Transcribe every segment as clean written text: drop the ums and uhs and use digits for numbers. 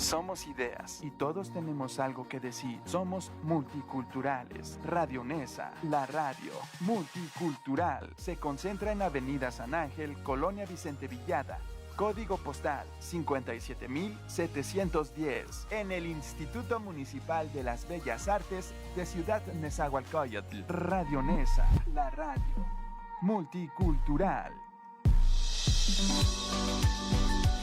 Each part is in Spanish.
Somos ideas y todos tenemos algo que decir. Somos multiculturales. Radio Nesa, la radio multicultural. Se concentra en Avenida San Ángel, Colonia Vicente Villada. Código postal 57710. En el Instituto Municipal de las Bellas Artes de Ciudad Nezahualcóyotl. Radio Nesa, la radio multicultural.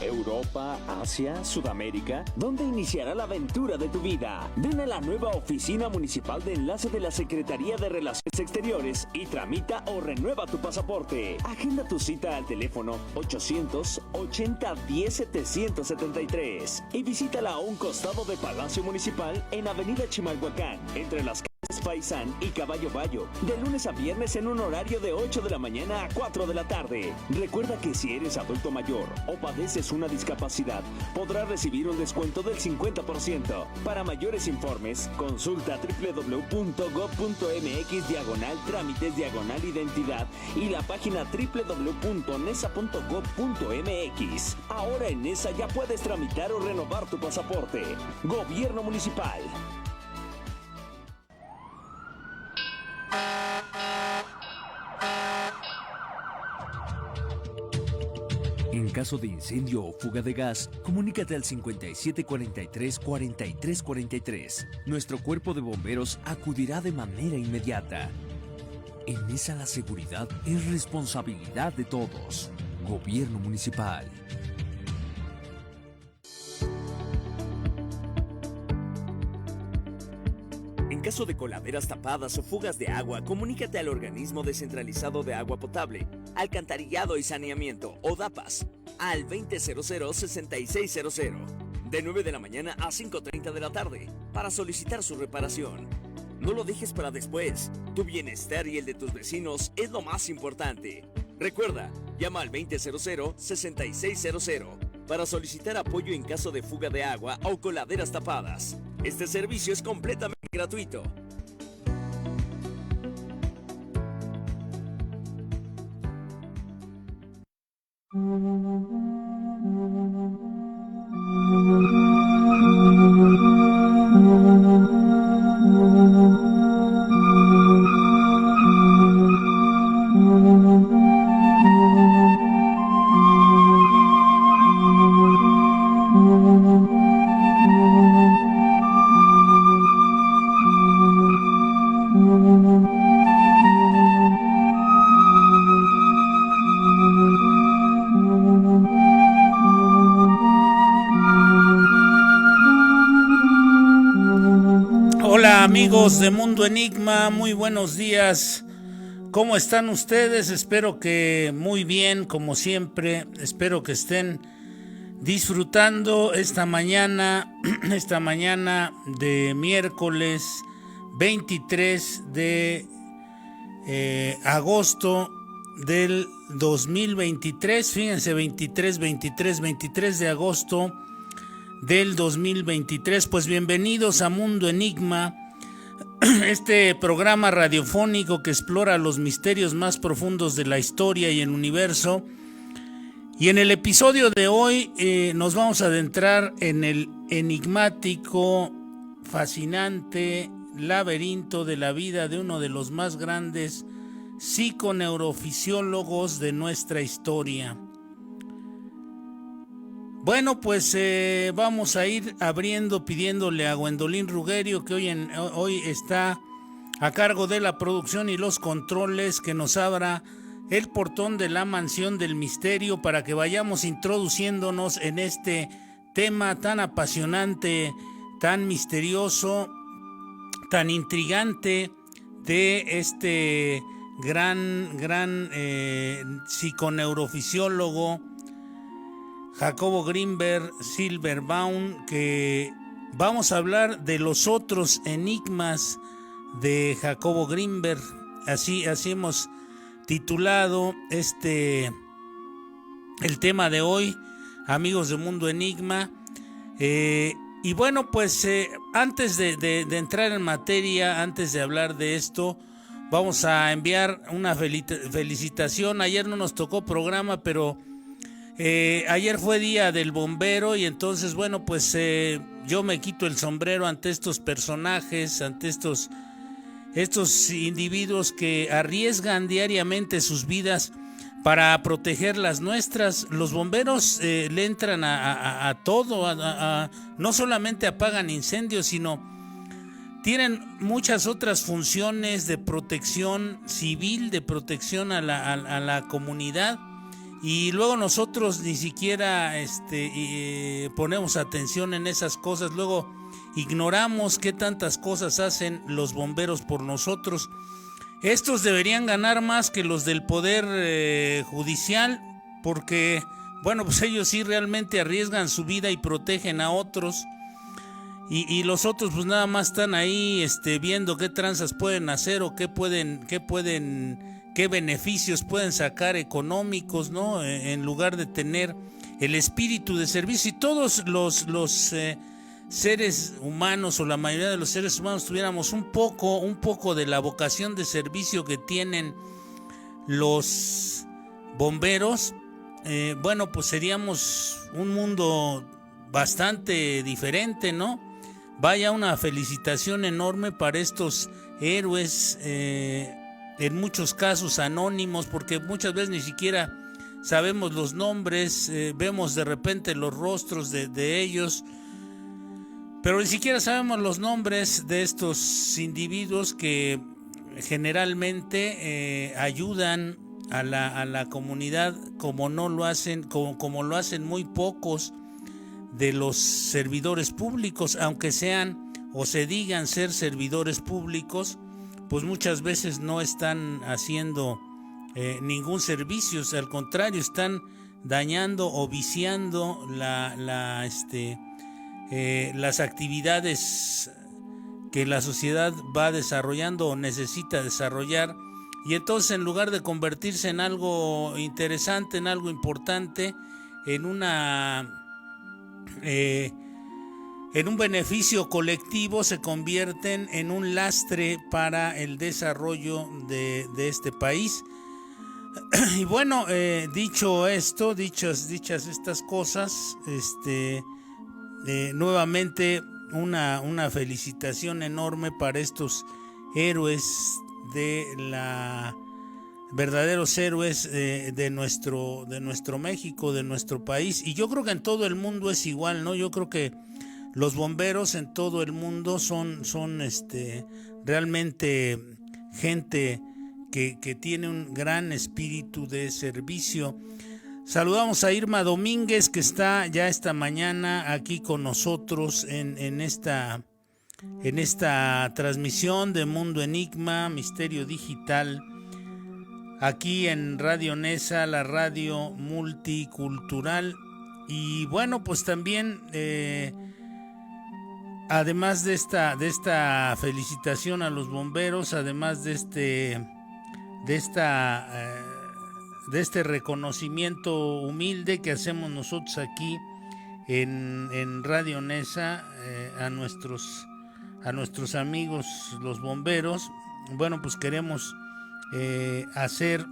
Europa, Asia, Sudamérica, ¿dónde iniciará la aventura de tu vida? Ven a la nueva Oficina Municipal de Enlace de la Secretaría de Relaciones Exteriores y tramita o renueva tu pasaporte. Agenda tu cita al teléfono 880-10-773 y visítala a un costado de Palacio Municipal en Avenida Chimalhuacán, entre las Faisán y Caballo Bayo, de lunes a viernes en un horario de 8 de la mañana a 4 de la tarde. Recuerda que si eres adulto mayor o padeces una discapacidad, podrás recibir un descuento del 50%. Para mayores informes, consulta www.gov.mx/trámites/identidad y la página www.nesa.gov.mx. Ahora en Nesa ya puedes tramitar o renovar tu pasaporte. Gobierno Municipal. En caso de incendio o fuga de gas, comunícate al 5743-4343. Nuestro cuerpo de bomberos acudirá de manera inmediata. En Nesa la seguridad es responsabilidad de todos. Gobierno Municipal. En caso de coladeras tapadas o fugas de agua, comunícate al Organismo Descentralizado de Agua Potable, Alcantarillado y Saneamiento, o DAPAS, al 2000-6600, de 9 de la mañana a 5:30 de la tarde, para solicitar su reparación. No lo dejes para después. Tu bienestar y el de tus vecinos es lo más importante. Recuerda, llama al 2000-6600 para solicitar apoyo en caso de fuga de agua o coladeras tapadas. Este servicio es completamente gratuito. Hola amigos de Mundo Enigma, muy buenos días. ¿Cómo están ustedes? Espero que muy bien, como siempre. Espero que estén disfrutando esta mañana de miércoles 23 de agosto del 2023. Fíjense, 23 de agosto del 2023. Pues bienvenidos a Mundo Enigma, este programa radiofónico que explora los misterios más profundos de la historia y el universo. Y en el episodio de hoy nos vamos a adentrar en el enigmático, fascinante laberinto de la vida de uno de los más grandes psiconeurofisiólogos de nuestra historia. Bueno, pues vamos a ir abriendo, pidiéndole a Gwendolyn Rugerio, que hoy está a cargo de la producción y los controles, que nos abra el portón de la mansión del misterio para que vayamos introduciéndonos en este tema tan apasionante, tan misterioso, tan intrigante de este gran psiconeurofisiólogo Jacobo Grinberg Silverbaum, que vamos a hablar de los otros enigmas de Jacobo Grinberg. Así hemos titulado el tema de hoy, amigos de Mundo Enigma. Y bueno, pues antes de entrar en materia, antes de hablar de esto, vamos a enviar una felicitación. Ayer no nos tocó programa, pero Ayer fue día del bombero y entonces, bueno, pues yo me quito el sombrero ante estos personajes, ante estos individuos que arriesgan diariamente sus vidas para proteger las nuestras. Los bomberos le entran a todo, no solamente apagan incendios, sino tienen muchas otras funciones de protección civil, de protección a la comunidad. Y luego nosotros ni siquiera ponemos atención en esas cosas, luego ignoramos qué tantas cosas hacen los bomberos por nosotros. Estos deberían ganar más que los del Poder Judicial, porque, bueno, pues ellos sí realmente arriesgan su vida y protegen a otros. Y los otros pues nada más están ahí viendo qué tranzas pueden hacer o qué beneficios pueden sacar económicos, ¿no? En lugar de tener el espíritu de servicio. Si todos los seres humanos o la mayoría de los seres humanos tuviéramos un poco de la vocación de servicio que tienen los bomberos, bueno, pues seríamos un mundo bastante diferente, ¿no? Vaya, una felicitación enorme para estos héroes, en muchos casos anónimos, porque muchas veces ni siquiera sabemos los nombres, vemos de repente los rostros de ellos, pero ni siquiera sabemos los nombres de estos individuos que generalmente ayudan a la comunidad como lo hacen muy pocos de los servidores públicos, aunque sean o se digan ser servidores públicos, pues muchas veces no están haciendo ningún servicio, al contrario, están dañando o viciando las actividades que la sociedad va desarrollando o necesita desarrollar. Y entonces, en lugar de convertirse en algo interesante, en algo importante, en un beneficio colectivo, se convierten en un lastre para el desarrollo de este país. Y bueno, dicho esto, dichas estas cosas, nuevamente una felicitación enorme para estos héroes verdaderos héroes de nuestro México, de nuestro país. Y yo creo que en todo el mundo es igual, ¿no? Yo creo que los bomberos en todo el mundo son realmente gente que tiene un gran espíritu de servicio. Saludamos a Irma Domínguez, que está ya esta mañana aquí con nosotros en esta transmisión de Mundo Enigma, Misterio Digital, aquí en Radio Nesa, la radio multicultural. Y bueno, pues también además de esta felicitación a los bomberos, además de este reconocimiento humilde que hacemos nosotros aquí en Radio Nesa, a nuestros amigos los bomberos, bueno, pues queremos hacer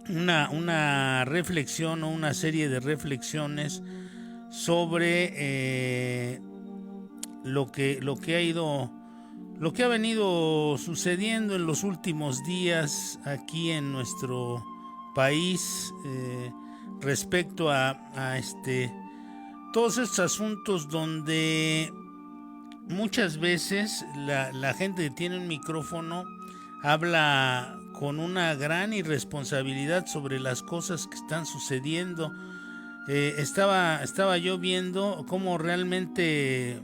una reflexión o una serie de reflexiones sobre lo que ha venido sucediendo en los últimos días aquí en nuestro país, respecto a todos estos asuntos donde muchas veces la gente que tiene un micrófono habla con una gran irresponsabilidad sobre las cosas que están sucediendo. Estaba yo viendo cómo realmente,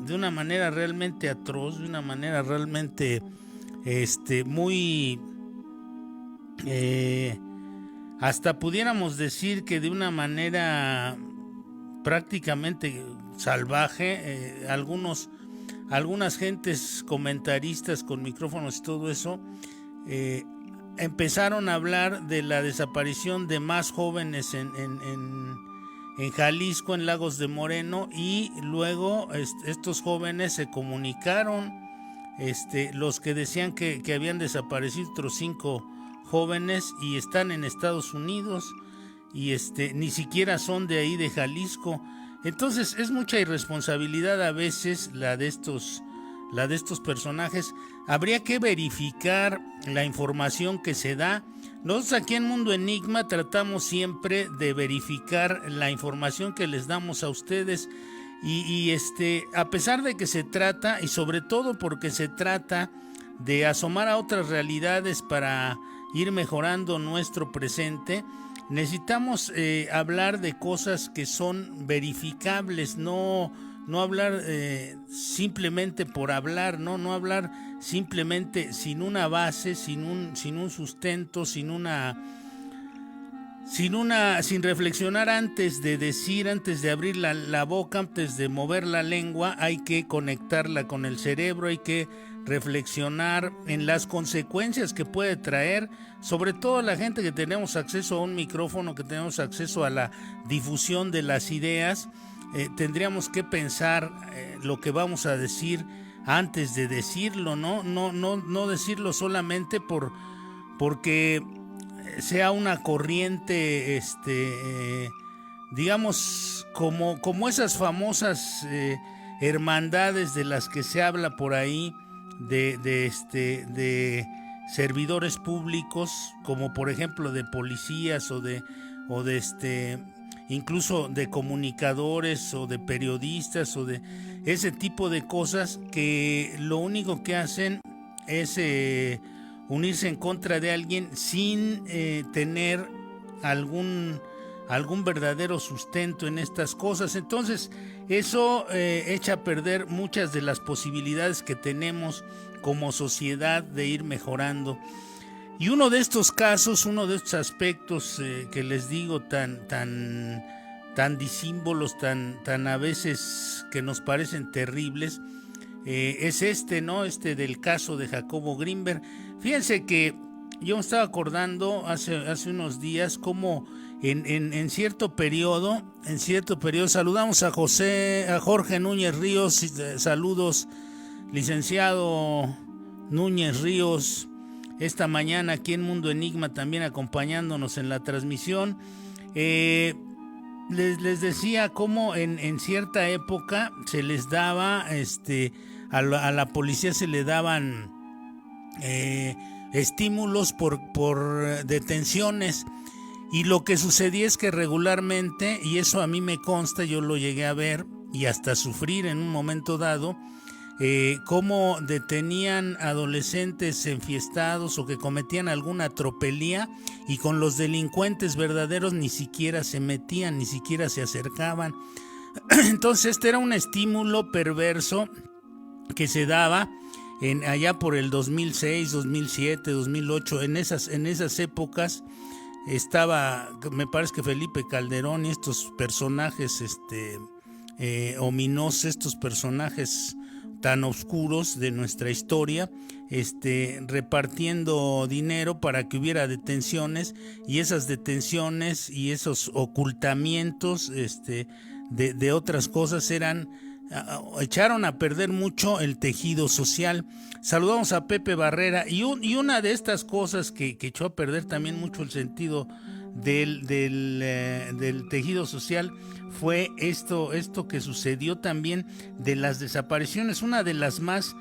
de una manera realmente atroz, de una manera realmente muy hasta pudiéramos decir que de una manera prácticamente salvaje, algunas gentes comentaristas con micrófonos y todo eso empezaron a hablar de la desaparición de más jóvenes en Jalisco, en Lagos de Moreno, y luego estos jóvenes se comunicaron, los que decían que habían desaparecido otros 5 jóvenes y están en Estados Unidos, y ni siquiera son de ahí de Jalisco. Entonces es mucha irresponsabilidad a veces la de estos personajes. Habría que verificar la información que se da. Nosotros aquí en Mundo Enigma tratamos siempre de verificar la información que les damos a ustedes y a pesar de que se trata, y sobre todo porque se trata de asomar a otras realidades para ir mejorando nuestro presente, necesitamos hablar de cosas que son verificables, no hablar simplemente por hablar, no hablar simplemente sin una base, sin un sustento, sin reflexionar antes de decir, antes de abrir la boca, antes de mover la lengua. Hay que conectarla con el cerebro, hay que reflexionar en las consecuencias que puede traer, sobre todo la gente que tenemos acceso a un micrófono, que tenemos acceso a la difusión de las ideas. Tendríamos que pensar lo que vamos a decir antes de decirlo, no decirlo solamente porque sea una corriente, digamos, como esas famosas hermandades de las que se habla por ahí, de servidores públicos, como por ejemplo de policías o de incluso de comunicadores o de periodistas o de ese tipo de cosas, que lo único que hacen es unirse en contra de alguien sin tener algún verdadero sustento en estas cosas. Entonces eso echa a perder muchas de las posibilidades que tenemos como sociedad de ir mejorando. Y uno de estos casos, uno de estos aspectos que les digo tan disímbolos, tan a veces que nos parecen terribles, es ¿no? Del caso de Jacobo Grinberg. Fíjense que yo me estaba acordando hace unos días cómo en cierto periodo, saludamos a Jorge Núñez Ríos, saludos, licenciado Núñez Ríos, esta mañana aquí en Mundo Enigma también acompañándonos en la transmisión. Les decía cómo en cierta época se les daba, a la policía se le daban estímulos por detenciones, y lo que sucedía es que regularmente, y eso a mí me consta, yo lo llegué a ver y hasta sufrir en un momento dado, cómo detenían adolescentes enfiestados o que cometían alguna tropelía, y con los delincuentes verdaderos ni siquiera se metían, ni siquiera se acercaban. Entonces este era un estímulo perverso que se daba allá por el 2006, 2007, 2008, en esas épocas estaba, me parece que Felipe Calderón y estos personajes ominosos, estos personajes tan oscuros de nuestra historia, repartiendo dinero para que hubiera detenciones, y esas detenciones y esos ocultamientos de otras cosas echaron a perder mucho el tejido social. Saludamos a Pepe Barrera, y una de estas cosas que echó a perder también mucho el sentido del tejido social fue esto que sucedió también de las desapariciones. Una de las más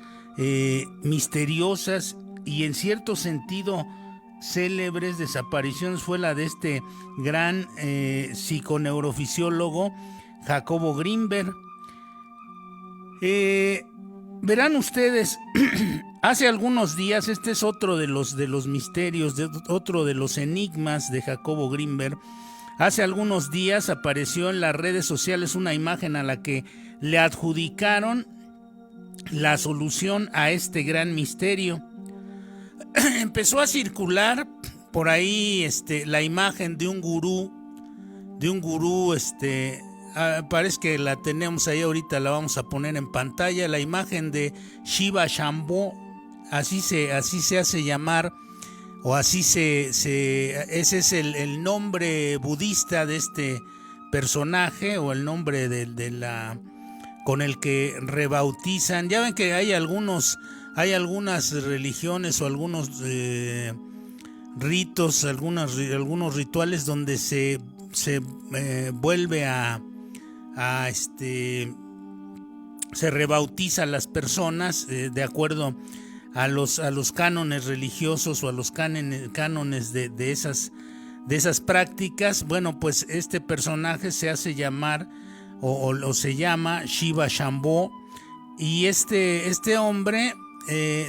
misteriosas y en cierto sentido célebres desapariciones fue la de este gran psiconeurofisiólogo Jacobo Grinberg. Verán ustedes, hace algunos días, este es otro de los misterios, otro de los enigmas de Jacobo Grinberg. Hace algunos días apareció en las redes sociales una imagen a la que le adjudicaron la solución a este gran misterio. Empezó a circular por ahí la imagen de un gurú, parece que la tenemos ahí ahorita, la vamos a poner en pantalla, la imagen de Shiva Shambhu, así se hace llamar, o ese es el nombre budista de este personaje, o el nombre con el que rebautizan. Ya ven que hay algunas religiones o algunos ritos, algunos rituales donde se se vuelve se rebautiza a las personas de acuerdo a los cánones religiosos o a los cánones de esas prácticas. Bueno, pues este personaje se hace llamar o se llama Shiva Shambho, y este hombre,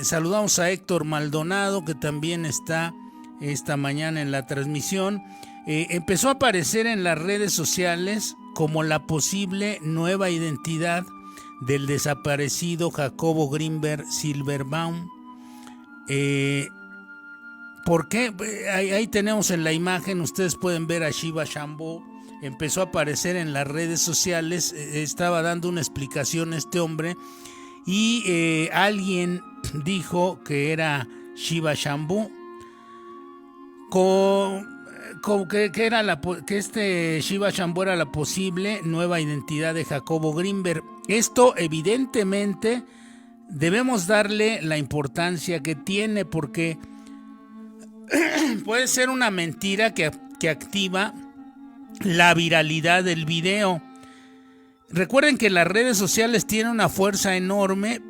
saludamos a Héctor Maldonado, que también está esta mañana en la transmisión. Empezó a aparecer en las redes sociales como la posible nueva identidad del desaparecido Jacobo Grinberg Silverbaum. ¿Por qué? Ahí tenemos en la imagen, ustedes pueden ver a Shiva Shambho. Empezó a aparecer en las redes sociales, estaba dando una explicación este hombre, y alguien dijo que era Shiva Shambho, que este Shiva Shambho era la posible nueva identidad de Jacobo Grinberg. Esto evidentemente debemos darle la importancia que tiene, porque puede ser una mentira que activa la viralidad del video. Recuerden que las redes sociales tienen una fuerza enorme,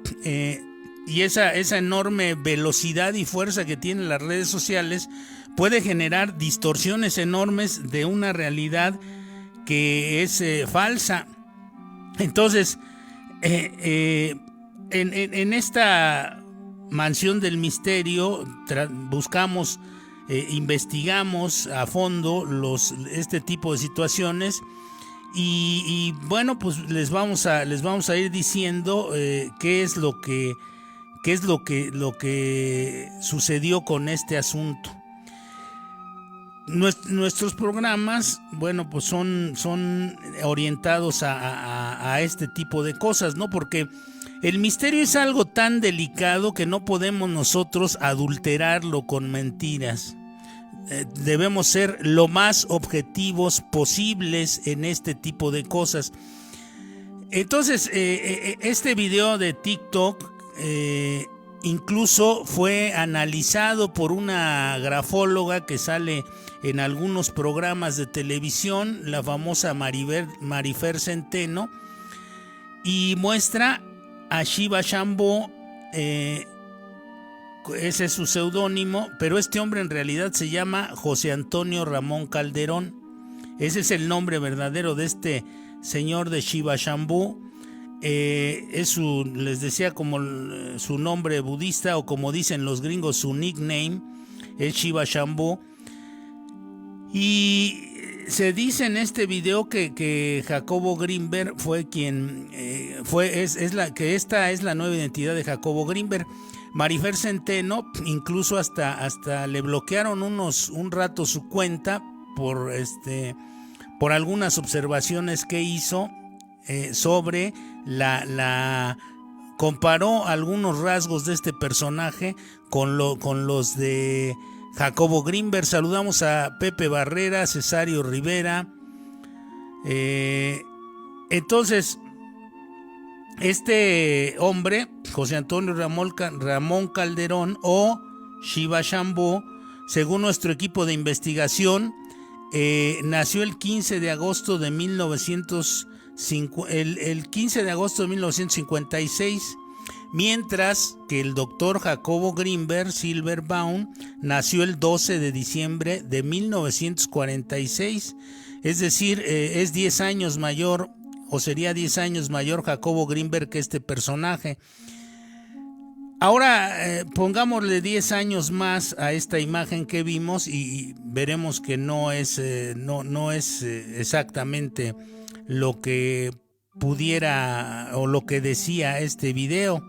y esa enorme velocidad y fuerza que tienen las redes sociales puede generar distorsiones enormes de una realidad que es falsa. Entonces, en esta mansión del misterio buscamos, investigamos a fondo este tipo de situaciones, y bueno, pues les vamos a ir diciendo qué es lo que sucedió con este asunto. Nuestros programas, bueno, pues son orientados a este tipo de cosas, ¿no? Porque el misterio es algo tan delicado que no podemos nosotros adulterarlo con mentiras. Debemos ser lo más objetivos posibles en este tipo de cosas. Entonces, este video de TikTok incluso fue analizado por una grafóloga que sale en algunos programas de televisión, la famosa Marifer Centeno, y muestra a Shiva Shambho. Ese es su seudónimo, pero este hombre en realidad se llama José Antonio Ramón Calderón. Ese es el nombre verdadero de este señor de Shiva Shambho. Les decía, como su nombre budista, o como dicen los gringos, su nickname es Shiva Shambho. Y se dice en este video que Jacobo Grinberg fue quien que esta es la nueva identidad de Jacobo Grinberg. Marifer Centeno incluso hasta le bloquearon un rato su cuenta por algunas observaciones que hizo sobre comparó algunos rasgos de este personaje con los de Jacobo Grinberg. Saludamos a Pepe Barrera, Cesario Rivera. Entonces, este hombre, José Antonio Ramón Calderón o Shiva Shambho, según nuestro equipo de investigación, nació el 15 de agosto de 1956, mientras que el doctor Jacobo Grinberg Silverbaum nació el 12 de diciembre de 1946, es decir, es 10 años mayor, o sería 10 años mayor Jacobo Grinberg que este personaje. Ahora pongámosle 10 años más a esta imagen que vimos y veremos que no es exactamente lo que pudiera o lo que decía este video.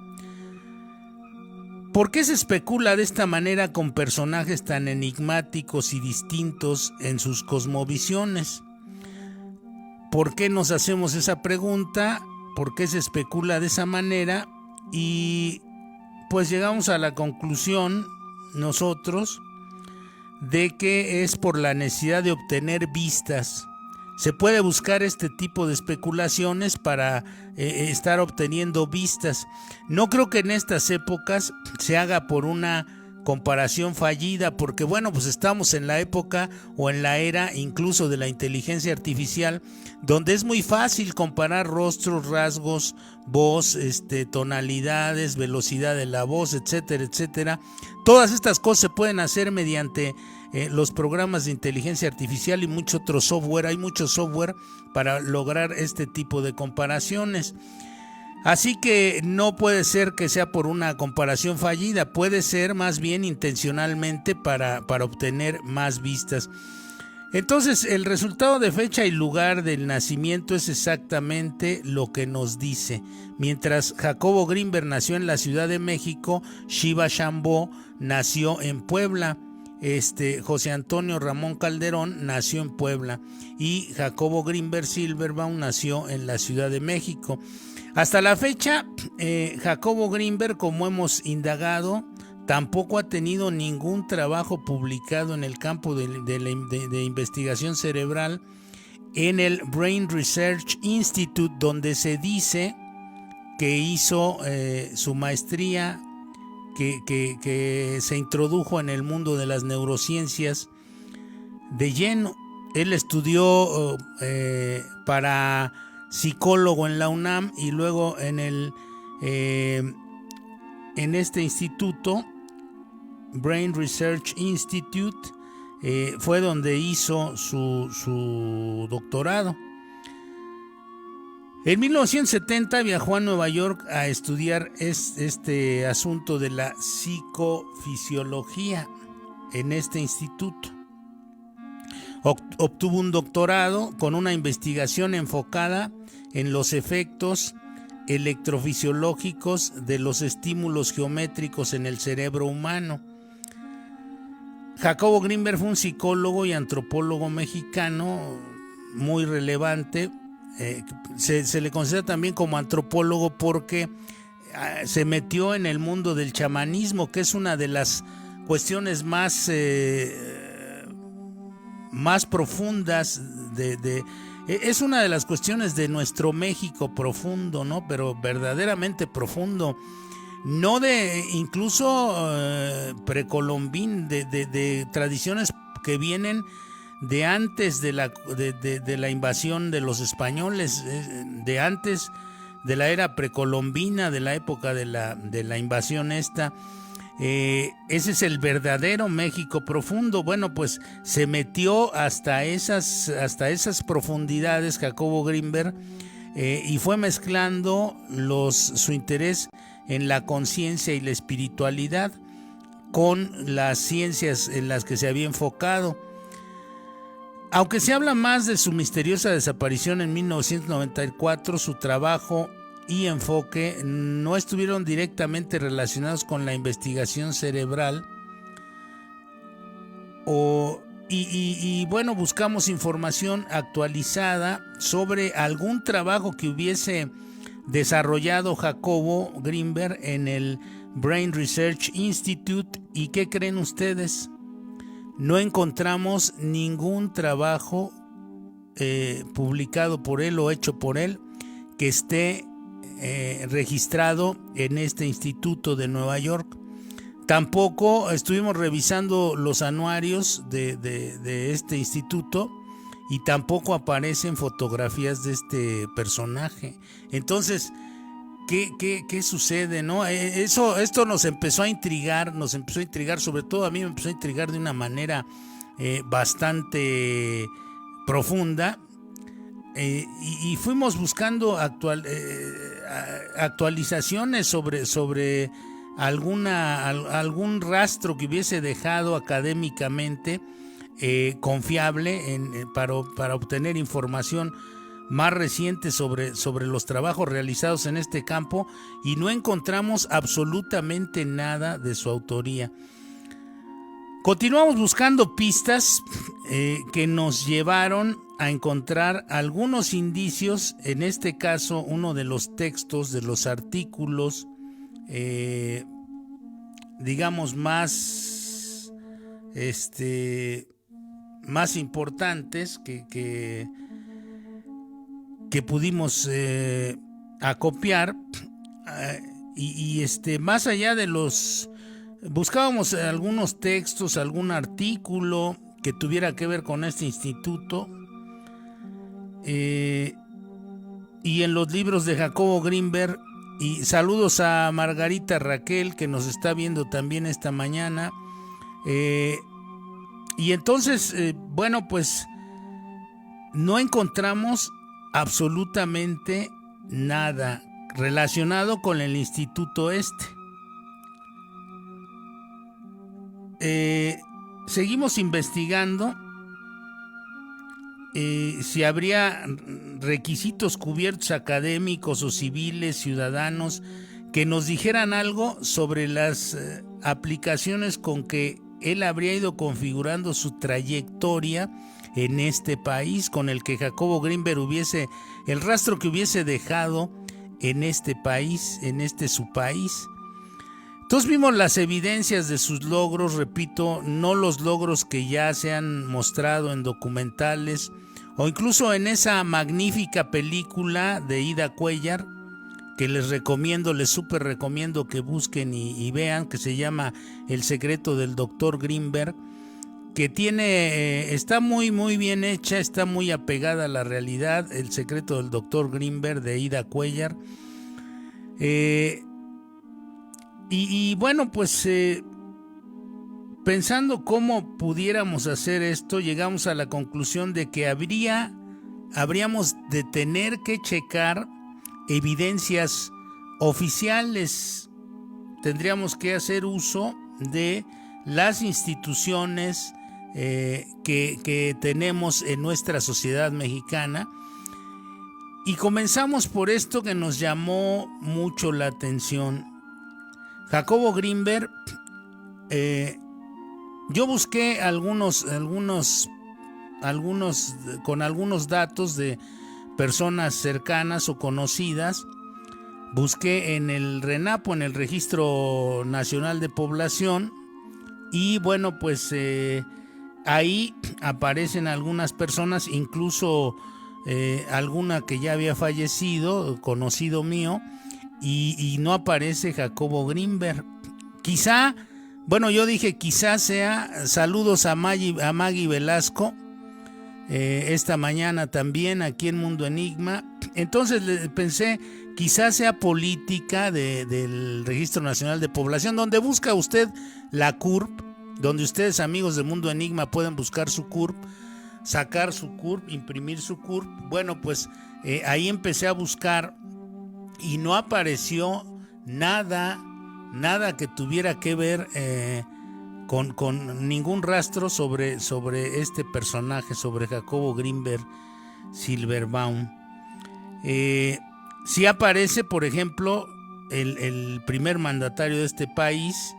¿Por qué se especula de esta manera con personajes tan enigmáticos y distintos en sus cosmovisiones? ¿Por qué nos hacemos esa pregunta? ¿Por qué se especula de esa manera? Y pues llegamos a la conclusión nosotros de que es por la necesidad de obtener vistas. Se puede buscar este tipo de especulaciones para estar obteniendo vistas. No creo que en estas épocas se haga por una comparación fallida, porque bueno, pues estamos en la época o en la era incluso de la inteligencia artificial, donde es muy fácil comparar rostros, rasgos, voz, tonalidades, velocidad de la voz, etcétera, etcétera. Todas estas cosas se pueden hacer mediante los programas de inteligencia artificial y mucho otro software. Hay mucho software para lograr este tipo de comparaciones. Así que no puede ser que sea por una comparación fallida, puede ser más bien intencionalmente para obtener más vistas. Entonces, el resultado de fecha y lugar del nacimiento es exactamente lo que nos dice. Mientras Jacobo Grinberg nació en la Ciudad de México, Shiva Shambho nació en Puebla. José Antonio Ramón Calderón nació en Puebla y Jacobo Grinberg Silverbaum nació en la Ciudad de México. Hasta la fecha, Jacobo Grinberg, como hemos indagado, tampoco ha tenido ningún trabajo publicado en el campo de investigación cerebral en el Brain Research Institute, donde se dice que hizo su maestría, que se introdujo en el mundo de las neurociencias de lleno. Él estudió para psicólogo en la UNAM y luego en este instituto, Brain Research Institute, fue donde hizo su doctorado. En 1970 viajó a Nueva York a estudiar este asunto de la psicofisiología en este instituto. Obtuvo un doctorado con una investigación enfocada en los efectos electrofisiológicos de los estímulos geométricos en el cerebro humano. Jacobo Grinberg fue un psicólogo y antropólogo mexicano muy relevante. Se le considera también como antropólogo porque se metió en el mundo del chamanismo, que es una de las cuestiones más profundas es una de las cuestiones de nuestro México profundo, ¿no? Pero verdaderamente profundo, no de incluso precolombín, de tradiciones que vienen de antes de la invasión de los españoles, de antes de la era precolombina, de la época de la invasión esta. Ese es el verdadero México profundo. Bueno, pues se metió hasta esas profundidades Jacobo Grinberg y fue mezclando su interés en la conciencia y la espiritualidad con las ciencias en las que se había enfocado. Aunque se habla más de su misteriosa desaparición en 1994, su trabajo y enfoque no estuvieron directamente relacionados con la investigación cerebral y bueno, buscamos información actualizada sobre algún trabajo que hubiese desarrollado Jacobo Grinberg en el Brain Research Institute. ¿Y qué creen ustedes? No encontramos ningún trabajo publicado por él o hecho por él que esté registrado en este instituto de Nueva York. Tampoco estuvimos revisando los anuarios de este instituto y tampoco aparecen fotografías de este personaje. Entonces, ¿qué sucede, no? Esto nos empezó a intrigar, sobre todo a mí me empezó a intrigar de una manera bastante profunda. Y fuimos buscando actualizaciones sobre algún rastro que hubiese dejado académicamente confiable para obtener información más reciente sobre los trabajos realizados en este campo, y no encontramos absolutamente nada de su autoría. Continuamos buscando pistas que nos llevaron a encontrar algunos indicios, en este caso uno de los textos, de los artículos, digamos más importantes que pudimos acopiar, y más allá de los buscábamos algunos textos, algún artículo que tuviera que ver con este instituto, y en los libros de Jacobo Grinberg. Y saludos a Margarita Raquel, que nos está viendo también esta mañana. Y entonces, bueno, pues no encontramos absolutamente nada relacionado con el instituto este. Seguimos investigando si habría requisitos cubiertos académicos o civiles, ciudadanos, que nos dijeran algo sobre las aplicaciones con que él habría ido configurando su trayectoria en este país, con el que Jacobo Grinberg el rastro que hubiese dejado en este país, en este su país. Entonces vimos las evidencias de sus logros, repito, no los logros que ya se han mostrado en documentales o incluso en esa magnífica película de Ida Cuellar, que les súper recomiendo que busquen y vean, que se llama El secreto del Dr. Grinberg, que está muy muy bien hecha, está muy apegada a la realidad, El secreto del Dr. Grinberg de Ida Cuellar. Y bueno, pues pensando cómo pudiéramos hacer esto, llegamos a la conclusión de que habríamos de tener que checar evidencias oficiales. Tendríamos que hacer uso de las instituciones que tenemos en nuestra sociedad mexicana. Y comenzamos por esto que nos llamó mucho la atención. Jacobo Grinberg, yo busqué con algunos datos de personas cercanas o conocidas. Busqué en el RENAPO, en el Registro Nacional de Población, y bueno, pues ahí aparecen algunas personas, incluso alguna que ya había fallecido, conocido mío, y no aparece Jacobo Grinberg. Quizá, bueno, yo dije quizá sea, saludos a Maggie Velasco, esta mañana también aquí en Mundo Enigma. Entonces pensé, quizás sea política del Registro Nacional de Población, donde busca usted la CURP, donde ustedes, amigos de Mundo Enigma, pueden buscar su CURP, sacar su CURP, imprimir su CURP. Bueno, pues ahí empecé a buscar y no apareció nada que tuviera que ver con ningún rastro sobre este personaje, sobre Jacobo Grinberg Silberbaum. Sí aparece, por ejemplo, el primer mandatario de este país.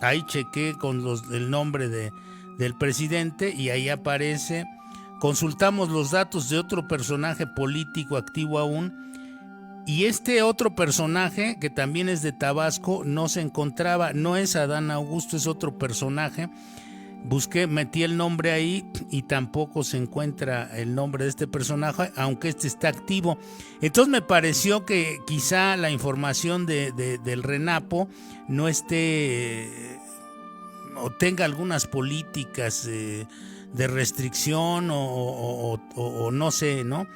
Ahí chequé con el nombre del presidente y ahí aparece. Consultamos los datos de otro personaje político activo aún, y este otro personaje, que también es de Tabasco, no se encontraba. No es Adán Augusto, es otro personaje. Busqué, metí el nombre ahí y tampoco se encuentra el nombre de este personaje, aunque este está activo. Entonces me pareció que quizá la información del RENAPO no esté o tenga algunas políticas de restricción o no sé, ¿no?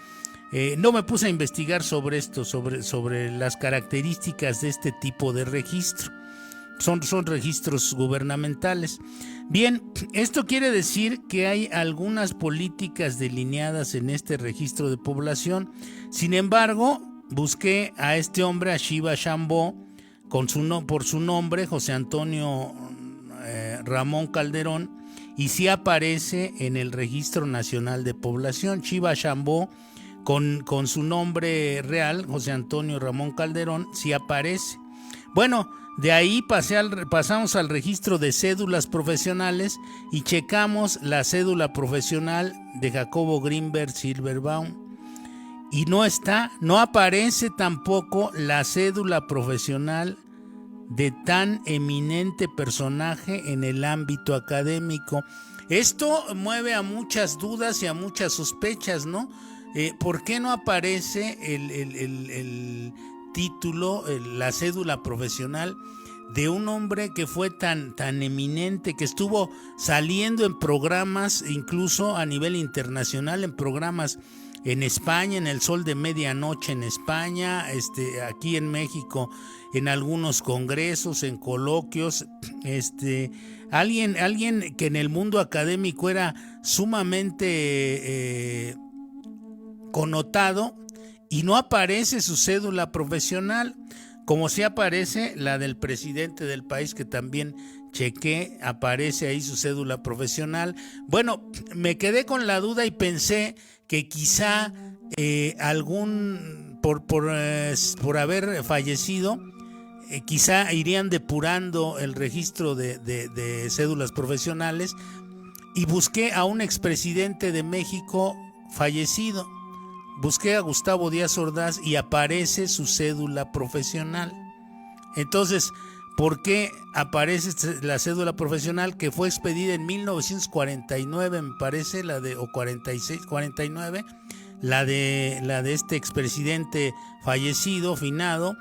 No me puse a investigar sobre esto, sobre las características de este tipo de registro. Son registros gubernamentales. Bien, esto quiere decir que hay algunas políticas delineadas en este registro de población. Sin embargo, busqué a este hombre, a Shiva Shambho, por su nombre, José Antonio Ramón Calderón, y sí aparece en el Registro Nacional de Población. Shiva Shambho, con su nombre real, José Antonio Ramón Calderón, sí aparece. Bueno, de ahí pasamos al registro de cédulas profesionales y checamos la cédula profesional de Jacobo Grinberg Silberbaum. Y no aparece tampoco la cédula profesional de tan eminente personaje en el ámbito académico. Esto mueve a muchas dudas y a muchas sospechas, ¿no? ¿Por qué no aparece el título, la cédula profesional de un hombre que fue tan eminente, que estuvo saliendo en programas, incluso a nivel internacional, en programas en España, en El Sol de Medianoche en España, aquí en México, en algunos congresos, en coloquios, alguien que en el mundo académico era sumamente connotado, y no aparece su cédula profesional, como sí aparece la del presidente del país, que también chequé, aparece ahí su cédula profesional. Bueno, me quedé con la duda y pensé que quizá por haber fallecido, quizá irían depurando el registro de cédulas profesionales, y busqué a un expresidente de México fallecido. Busqué a Gustavo Díaz Ordaz y aparece su cédula profesional. Entonces, ¿por qué aparece la cédula profesional que fue expedida en 1949, me parece, o 46, 49, la de este expresidente fallecido, finado?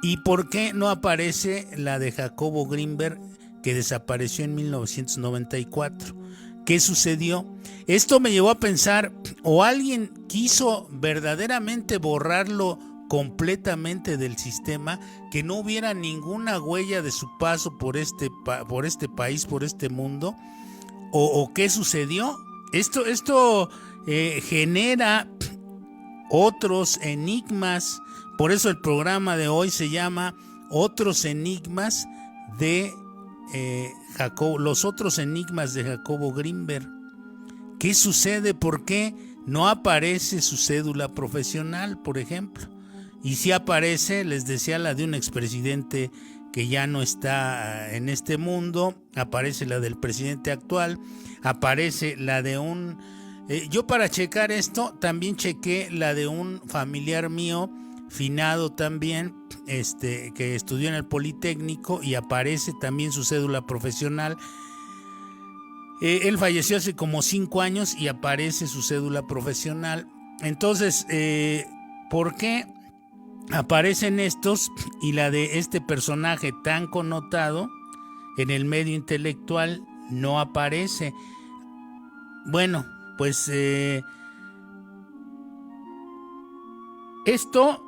¿Y por qué no aparece la de Jacobo Grinberg, que desapareció en 1994? ¿Qué sucedió? Esto me llevó a pensar, o alguien quiso verdaderamente borrarlo completamente del sistema, que no hubiera ninguna huella de su paso por este país, por este mundo, o qué sucedió. Esto genera otros enigmas. Por eso el programa de hoy se llama Otros enigmas de los otros enigmas de Jacobo Grinberg. ¿Qué sucede? ¿Por qué no aparece su cédula profesional, por ejemplo? Y si aparece, les decía, la de un expresidente que ya no está en este mundo, aparece la del presidente actual, aparece la de un... yo para checar esto, también chequé la de un familiar mío, finado también, que estudió en el Politécnico, y aparece también su cédula profesional. Él falleció hace como 5 años y aparece su cédula profesional. Entonces, ¿por qué aparecen estos y la de este personaje tan connotado en el medio intelectual no aparece? Bueno, pues esto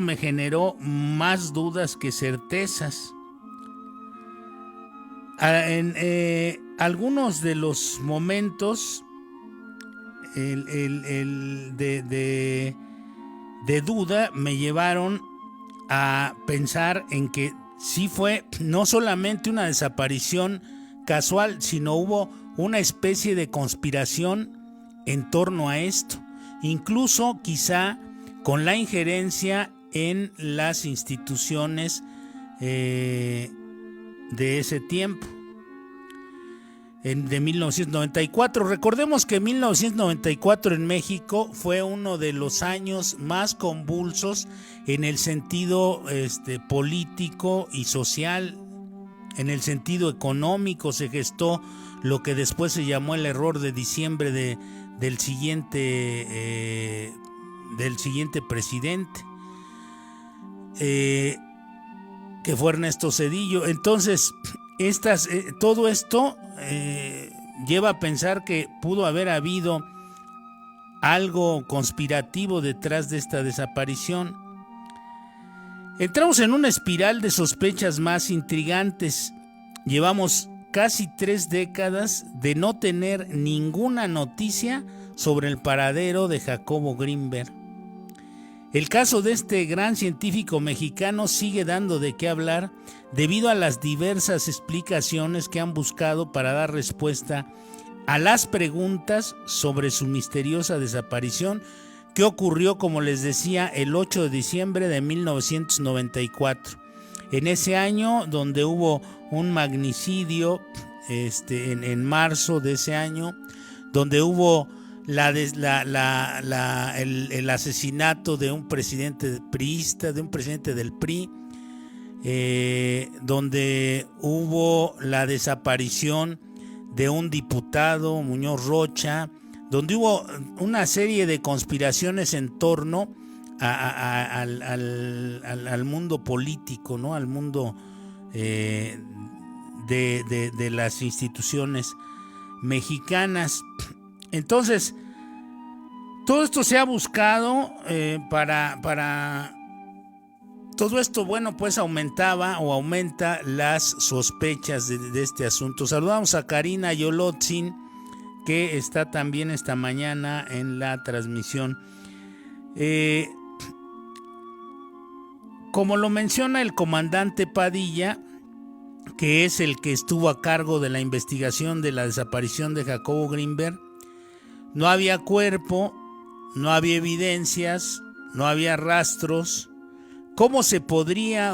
me generó más dudas que certezas. En algunos de los momentos de duda me llevaron a pensar en que sí fue no solamente una desaparición casual, sino hubo una especie de conspiración en torno a esto, incluso quizá con la injerencia en las instituciones de ese tiempo, de 1994. Recordemos que 1994 en México fue uno de los años más convulsos en el sentido político y social. En el sentido económico se gestó lo que después se llamó el error de diciembre del siguiente presidente, que fue Ernesto Zedillo. Entonces, todo esto lleva a pensar que pudo haber habido algo conspirativo detrás de esta desaparición. Entramos en una espiral de sospechas más intrigantes. Llevamos casi 3 décadas de no tener ninguna noticia sobre el paradero de Jacobo Grinberg. El caso de este gran científico mexicano sigue dando de qué hablar debido a las diversas explicaciones que han buscado para dar respuesta a las preguntas sobre su misteriosa desaparición, que ocurrió, como les decía, el 8 de diciembre de 1994. En ese año donde hubo un magnicidio, en marzo de ese año, donde hubo el asesinato de un presidente priista, de un presidente del PRI, donde hubo la desaparición de un diputado, Muñoz Rocha, donde hubo una serie de conspiraciones en torno al mundo político, ¿no? Al mundo de las instituciones mexicanas. Entonces, todo esto se ha buscado para todo esto, bueno, pues aumenta las sospechas de este asunto. Saludamos a Karina Yolotzin, que está también esta mañana en la transmisión. Como lo menciona el comandante Padilla, que es el que estuvo a cargo de la investigación de la desaparición de Jacobo Greenberg, no había cuerpo, no había evidencias, no había rastros. ¿Cómo se podía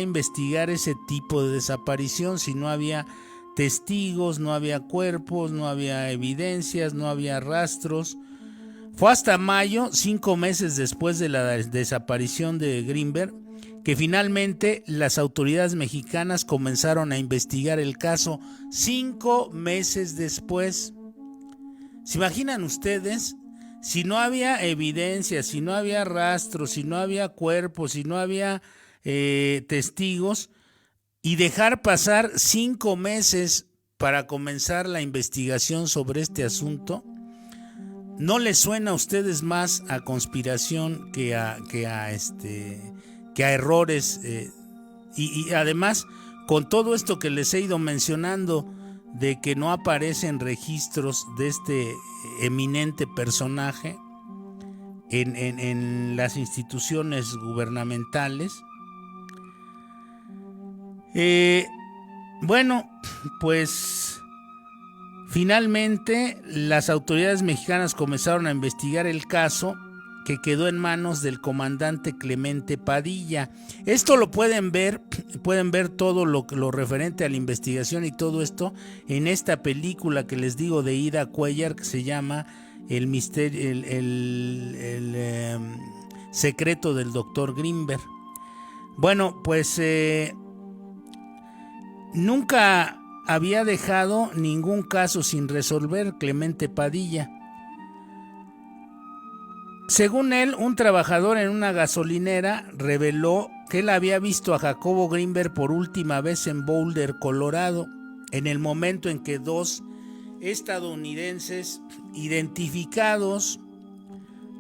investigar ese tipo de desaparición si no había testigos, no había cuerpos, no había evidencias, no había rastros? Fue hasta mayo, 5 meses después de la desaparición de Greenberg, que finalmente las autoridades mexicanas comenzaron a investigar el caso. 5 meses después. ¿Se imaginan ustedes? Si no había evidencia, si no había rastros, si no había cuerpos, si no había testigos, y dejar pasar 5 meses para comenzar la investigación sobre este asunto, ¿no les suena a ustedes más a conspiración que a errores? Y además, con todo esto que les he ido mencionando, de que no aparecen registros de este eminente personaje en las instituciones gubernamentales. Bueno, pues finalmente las autoridades mexicanas comenzaron a investigar el caso, que quedó en manos del comandante Clemente Padilla. Esto lo pueden ver todo lo referente a la investigación y todo esto en esta película que les digo de Ida Cuellar, que se llama El misterio, el secreto del doctor Greenberg. Bueno, pues nunca había dejado ningún caso sin resolver Clemente Padilla. Según él, un trabajador en una gasolinera reveló que él había visto a Jacobo Greenberg por última vez en Boulder, Colorado, en el momento en que 2 estadounidenses identificados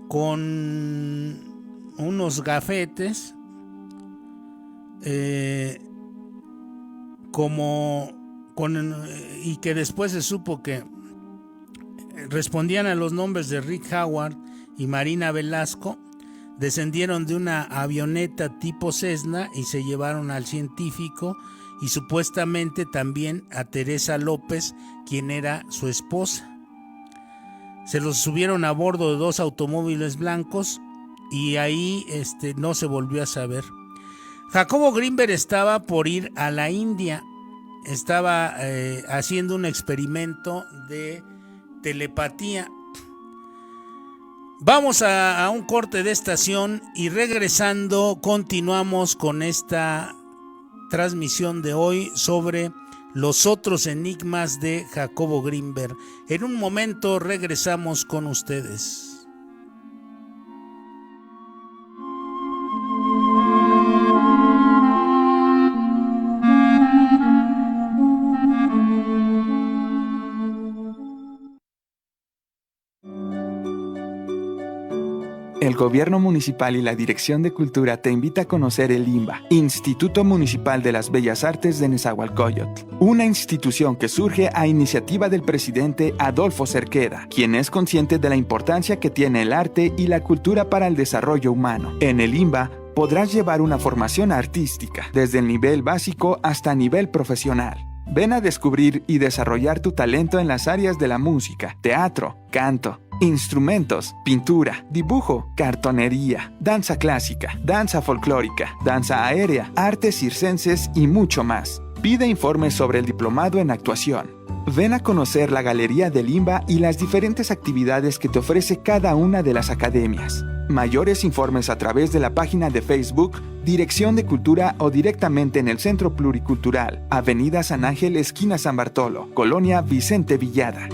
con unos gafetes, y que después se supo que respondían a los nombres de Rick Howard y Marina Velasco, descendieron de una avioneta tipo Cessna y se llevaron al científico y supuestamente también a Teresa López, quien era su esposa. Se los subieron a bordo de 2 automóviles blancos y ahí no se volvió a saber. Jacobo Greenberg estaba por ir a la India, estaba haciendo un experimento de telepatía. Vamos a un corte de estación y regresando continuamos con esta transmisión de hoy sobre los otros enigmas de Jacobo Greenberg. En un momento regresamos con ustedes. El Gobierno Municipal y la Dirección de Cultura te invita a conocer el IMBA, Instituto Municipal de las Bellas Artes de Nezahualcóyotl, una institución que surge a iniciativa del presidente Adolfo Cerqueda, quien es consciente de la importancia que tiene el arte y la cultura para el desarrollo humano. En el IMBA podrás llevar una formación artística, desde el nivel básico hasta nivel profesional. Ven a descubrir y desarrollar tu talento en las áreas de la música, teatro, canto, instrumentos, pintura, dibujo, cartonería, danza clásica, danza folclórica, danza aérea, artes circenses y mucho más. Pide informes sobre el diplomado en actuación. Ven a conocer la galería del IMBA y las diferentes actividades que te ofrece cada una de las academias. Mayores informes a través de la página de Facebook, Dirección de Cultura o directamente en el Centro Pluricultural, Avenida San Ángel, esquina San Bartolo, Colonia Vicente Villada.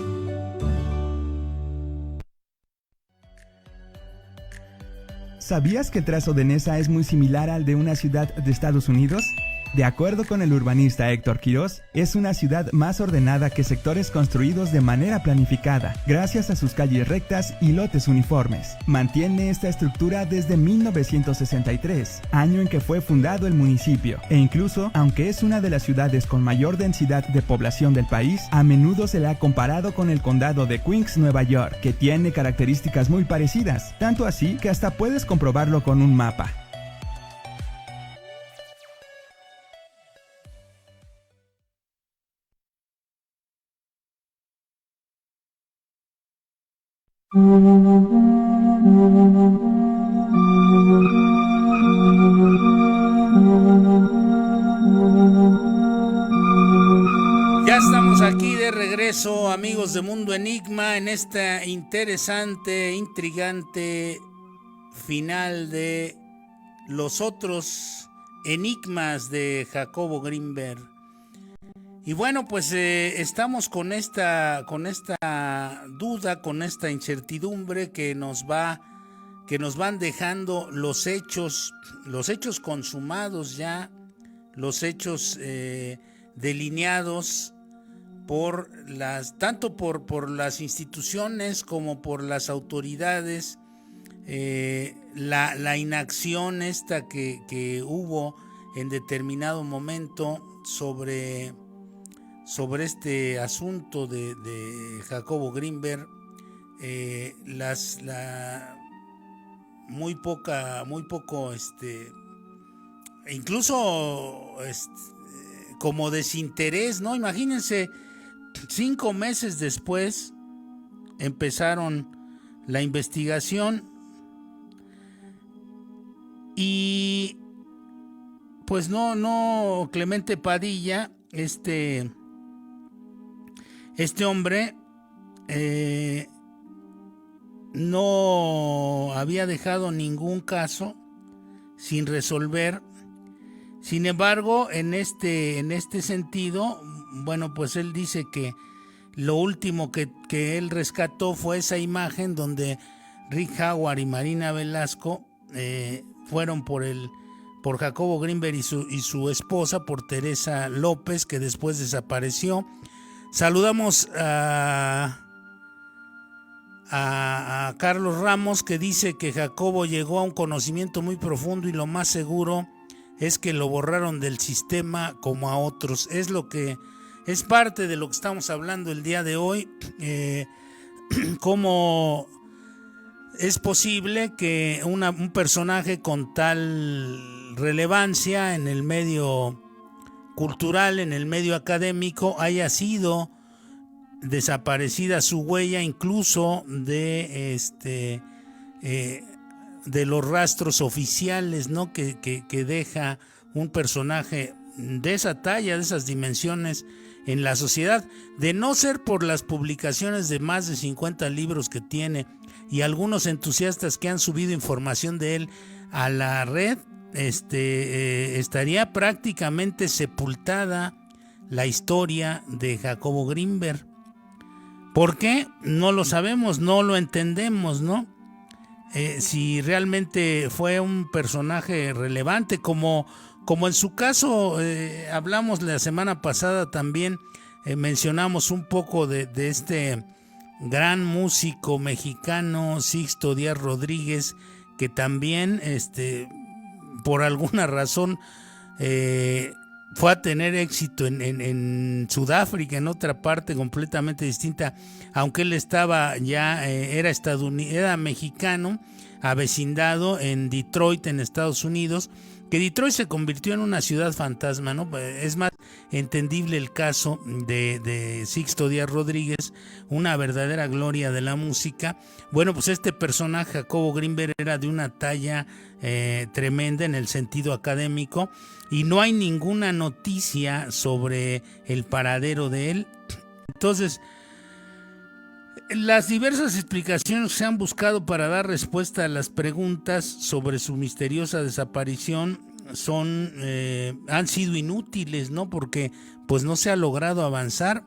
¿Sabías que el trazo de Nesa es muy similar al de una ciudad de Estados Unidos? De acuerdo con el urbanista Héctor Quirós, es una ciudad más ordenada que sectores construidos de manera planificada, gracias a sus calles rectas y lotes uniformes. Mantiene esta estructura desde 1963, año en que fue fundado el municipio, e incluso, aunque es una de las ciudades con mayor densidad de población del país, a menudo se le ha comparado con el condado de Queens, Nueva York, que tiene características muy parecidas, tanto así que hasta puedes comprobarlo con un mapa. Ya estamos aquí de regreso, amigos de Mundo Enigma, en esta interesante, intrigante final de los otros enigmas de Jacobo Grinberg. Y bueno, pues estamos con esta duda, con esta incertidumbre que nos van dejando los hechos consumados ya, los hechos delineados tanto por las instituciones como por las autoridades, la inacción esta que hubo en determinado momento sobre este asunto de Jacobo Grinberg, muy poco incluso como desinterés, ¿no? Imagínense, 5 meses después empezaron la investigación y pues no Clemente Padilla, este hombre no había dejado ningún caso sin resolver. Sin embargo, en este sentido, bueno, pues él dice que lo último que él rescató fue esa imagen donde Rick Howard y Marina Velasco fueron por Jacobo Grinberg y su esposa, por Teresa López, que después desapareció. Saludamos a Carlos Ramos, que dice que Jacobo llegó a un conocimiento muy profundo y lo más seguro es que lo borraron del sistema como a otros. Es parte de lo que estamos hablando el día de hoy. Cómo es posible que un personaje con tal relevancia en el medio cultural, en el medio académico, haya sido desaparecida su huella, incluso de los rastros oficiales, ¿no? que deja un personaje de esa talla, de esas dimensiones en la sociedad. De no ser por las publicaciones de más de 50 libros que tiene y algunos entusiastas que han subido información de él a la red, estaría prácticamente sepultada la historia de Jacobo Grinberg. ¿Por qué? No lo sabemos, no lo entendemos, ¿no? Si realmente fue un personaje relevante, como en su caso, hablamos la semana pasada también, mencionamos un poco de este gran músico mexicano, Sixto Díaz Rodríguez, que también por alguna razón fue a tener éxito en Sudáfrica, en otra parte completamente distinta, aunque él estaba ya, era mexicano, avecindado en Detroit, en Estados Unidos, que Detroit se convirtió en una ciudad fantasma, ¿no? Es más entendible el caso de Sixto Díaz Rodríguez, una verdadera gloria de la música. Bueno, pues este personaje, Jacobo Grinberg, era de una talla tremenda en el sentido académico, y no hay ninguna noticia sobre el paradero de él. Entonces, las diversas explicaciones que se han buscado para dar respuesta a las preguntas sobre su misteriosa desaparición han sido inútiles, ¿no? Porque pues no se ha logrado avanzar.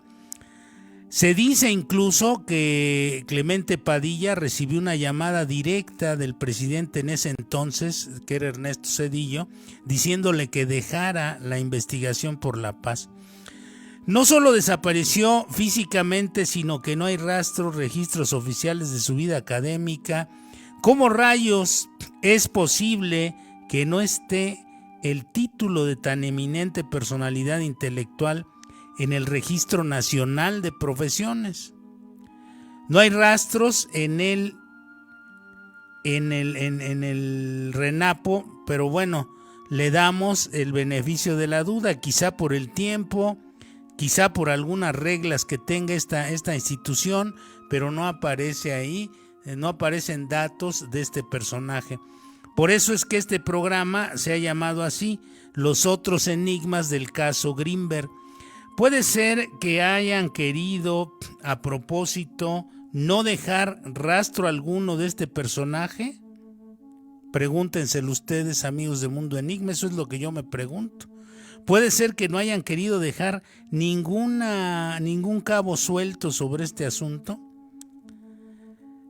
Se dice incluso que Clemente Padilla recibió una llamada directa del presidente en ese entonces, que era Ernesto Zedillo, diciéndole que dejara la investigación por la paz. No solo desapareció físicamente, sino que no hay rastros, registros oficiales de su vida académica. ¿Cómo rayos es posible que no esté el título de tan eminente personalidad intelectual en el Registro Nacional de Profesiones? No hay rastros en el RENAPO, pero bueno, le damos el beneficio de la duda, quizá por el tiempo, quizá por algunas reglas que tenga esta institución, pero no aparece ahí, no aparecen datos de este personaje. Por eso es que este programa se ha llamado así, Los otros enigmas del caso Greenberg. Puede ser que hayan querido, a propósito, no dejar rastro alguno de este personaje. Pregúntenselo ustedes, amigos de Mundo Enigma, eso es lo que yo me pregunto. Puede ser que no hayan querido dejar ningún cabo suelto sobre este asunto.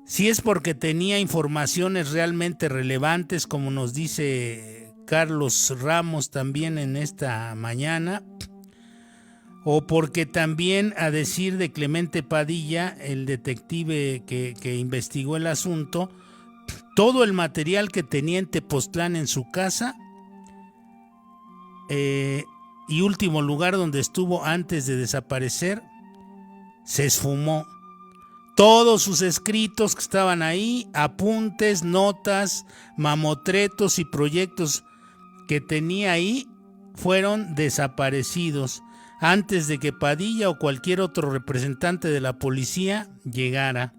Si es porque tenía informaciones realmente relevantes, como nos dice Carlos Ramos también en esta mañana, o porque también, a decir de Clemente Padilla, el detective que investigó el asunto, todo el material que tenía en Tepoztlán en su casa, y último lugar donde estuvo antes de desaparecer, se esfumó. Todos sus escritos que estaban ahí, apuntes, notas, mamotretos y proyectos que tenía ahí, fueron desaparecidos antes de que Padilla o cualquier otro representante de la policía llegara.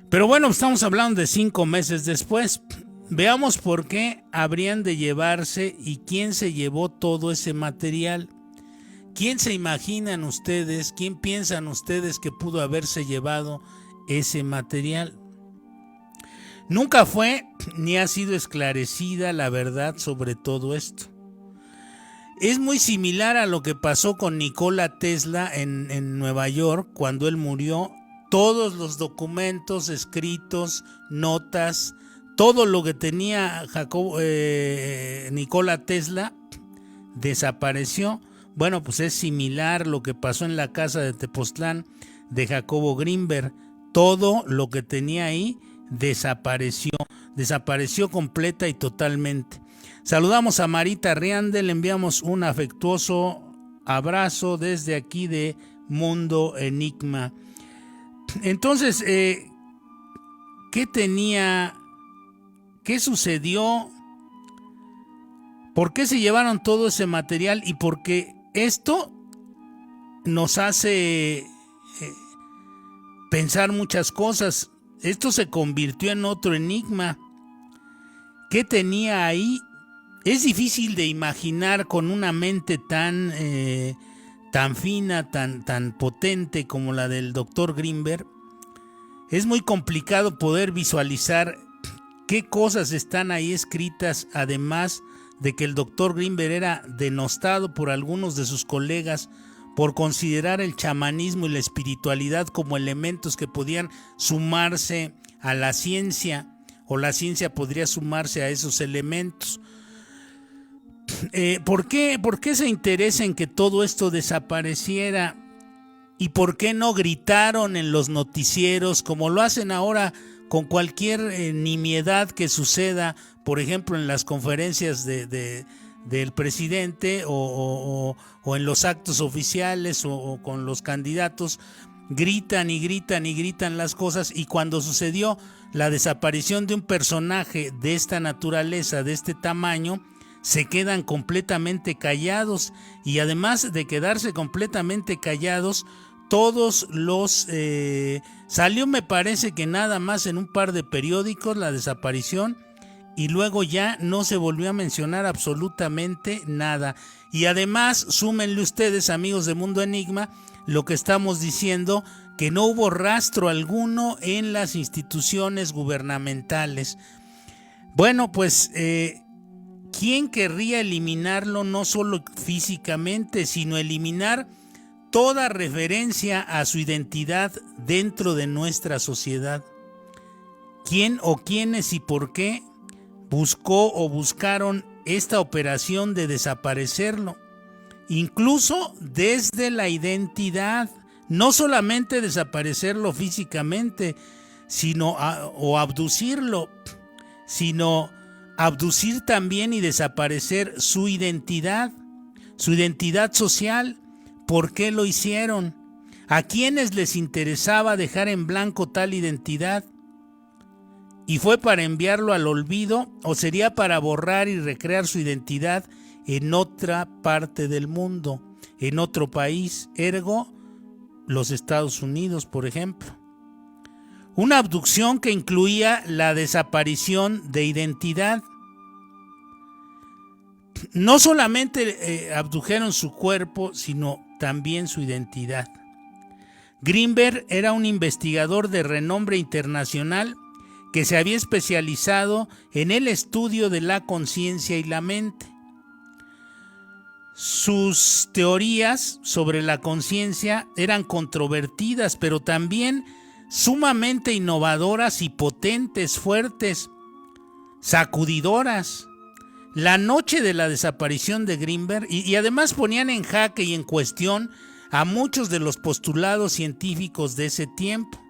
Pero bueno, estamos hablando de 5 meses después. Veamos por qué habrían de llevarse y quién se llevó todo ese material. ¿Quién se imaginan ustedes, quién piensan ustedes que pudo haberse llevado ese material? Nunca fue ni ha sido esclarecida la verdad sobre todo esto. Es muy similar a lo que pasó con Nikola Tesla en Nueva York cuando él murió. Todos los documentos escritos, notas, todo lo que tenía Nikola Tesla desapareció. Bueno, pues es similar lo que pasó en la casa de Tepoztlán de Jacobo Greenberg. Todo lo que tenía ahí desapareció completa y totalmente. Saludamos a Marita Riande, le enviamos un afectuoso abrazo desde aquí de Mundo Enigma. Entonces, ¿qué sucedió? ¿Por qué se llevaron todo ese material? Y por qué esto nos hace pensar muchas cosas. Esto se convirtió en otro enigma. ¿Qué tenía ahí? Es difícil de imaginar con una mente tan fina, tan potente como la del doctor Greenberg. Es muy complicado poder visualizar qué cosas están ahí escritas, además de que el doctor Greenberg era denostado por algunos de sus colegas por considerar el chamanismo y la espiritualidad como elementos que podían sumarse a la ciencia, o la ciencia podría sumarse a esos elementos. ¿Por qué se interesa en que todo esto desapareciera? ¿Y por qué no gritaron en los noticieros como lo hacen ahora con cualquier nimiedad que suceda, por ejemplo en las conferencias del presidente o en los actos oficiales o con los candidatos? Gritan y gritan y gritan las cosas, y cuando sucedió la desaparición de un personaje de esta naturaleza, de este tamaño, se quedan completamente callados, y además de quedarse completamente callados, todos los... salió, me parece que nada más en un par de periódicos la desaparición, y luego ya no se volvió a mencionar absolutamente nada. Y además, súmenle ustedes, amigos de Mundo Enigma, lo que estamos diciendo, que no hubo rastro alguno en las instituciones gubernamentales. Bueno, pues... ¿quién querría eliminarlo no solo físicamente, sino eliminar toda referencia a su identidad dentro de nuestra sociedad. ¿Quién o quiénes y por qué buscó o buscaron esta operación de desaparecerlo? Incluso desde la identidad, no solamente desaparecerlo físicamente, o abducirlo, sino abducir también y desaparecer su identidad social. ¿Por qué lo hicieron? ¿A quiénes les interesaba dejar en blanco tal identidad? ¿Y fue para enviarlo al olvido o sería para borrar y recrear su identidad en otra parte del mundo, en otro país, ergo los Estados Unidos, por ejemplo? Una abducción que incluía la desaparición de identidad. No solamente abdujeron su cuerpo, sino también su identidad. Greenberg era un investigador de renombre internacional que se había especializado en el estudio de la conciencia y la mente. Sus teorías sobre la conciencia eran controvertidas, pero también sumamente innovadoras y potentes, fuertes, sacudidoras. La noche de la desaparición de Greenberg, y además ponían en jaque y en cuestión a muchos de los postulados científicos de ese tiempo.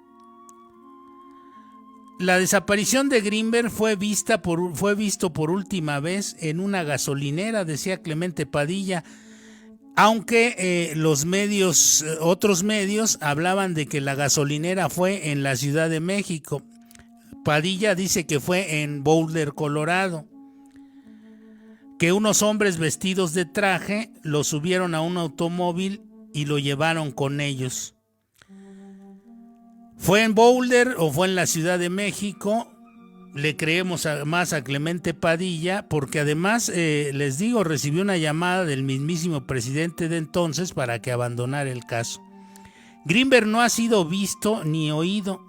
La desaparición de Greenberg fue visto por última vez en una gasolinera, decía Clemente Padilla, aunque otros medios hablaban de que la gasolinera fue en la Ciudad de México. Padilla dice que fue en Boulder, Colorado, que unos hombres vestidos de traje lo subieron a un automóvil y lo llevaron con ellos. ¿Fue en Boulder o fue en la Ciudad de México? Le creemos más a Clemente Padilla, porque además, les digo, recibió una llamada del mismísimo presidente de entonces para que abandonara el caso. Greenberg no ha sido visto ni oído.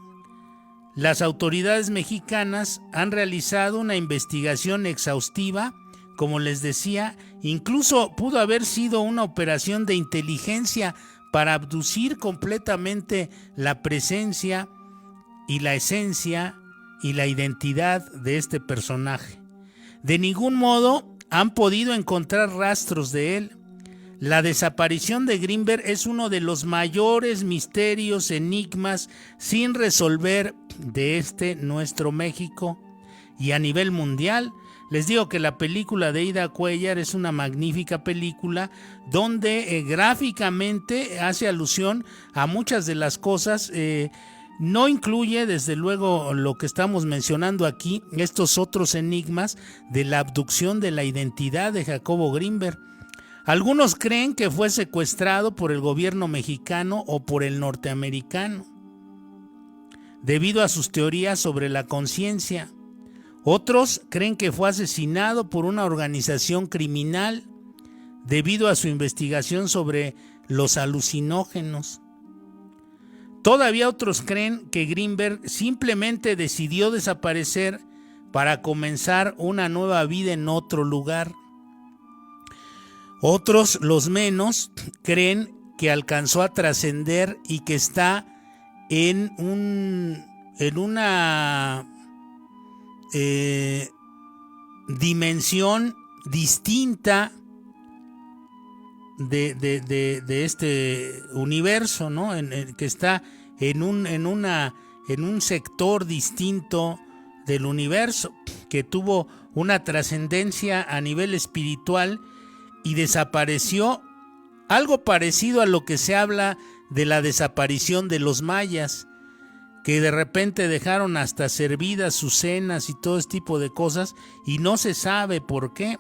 Las autoridades mexicanas han realizado una investigación exhaustiva, como les decía, incluso pudo haber sido una operación de inteligencia para abducir completamente la presencia y la esencia y la identidad de este personaje. De ningún modo han podido encontrar rastros de él. La desaparición de Greenberg es uno de los mayores misterios, enigmas sin resolver de nuestro México y a nivel mundial. Les digo que la película de Ida Cuellar es una magnífica película donde gráficamente hace alusión a muchas de las cosas. No incluye, desde luego, lo que estamos mencionando aquí, estos otros enigmas de la abducción de la identidad de Jacobo Greenberg. Algunos creen que fue secuestrado por el gobierno mexicano o por el norteamericano, debido a sus teorías sobre la conciencia. Otros creen que fue asesinado por una organización criminal debido a su investigación sobre los alucinógenos. Todavía otros creen que Greenberg simplemente decidió desaparecer para comenzar una nueva vida en otro lugar. Otros, los menos, creen que alcanzó a trascender y que está en una dimensión distinta de este universo, ¿no? Que está en un sector distinto del universo, que tuvo una trascendencia a nivel espiritual y desapareció, algo parecido a lo que se habla de la desaparición de los mayas, que de repente dejaron hasta servidas sus cenas y todo este tipo de cosas, y no se sabe por qué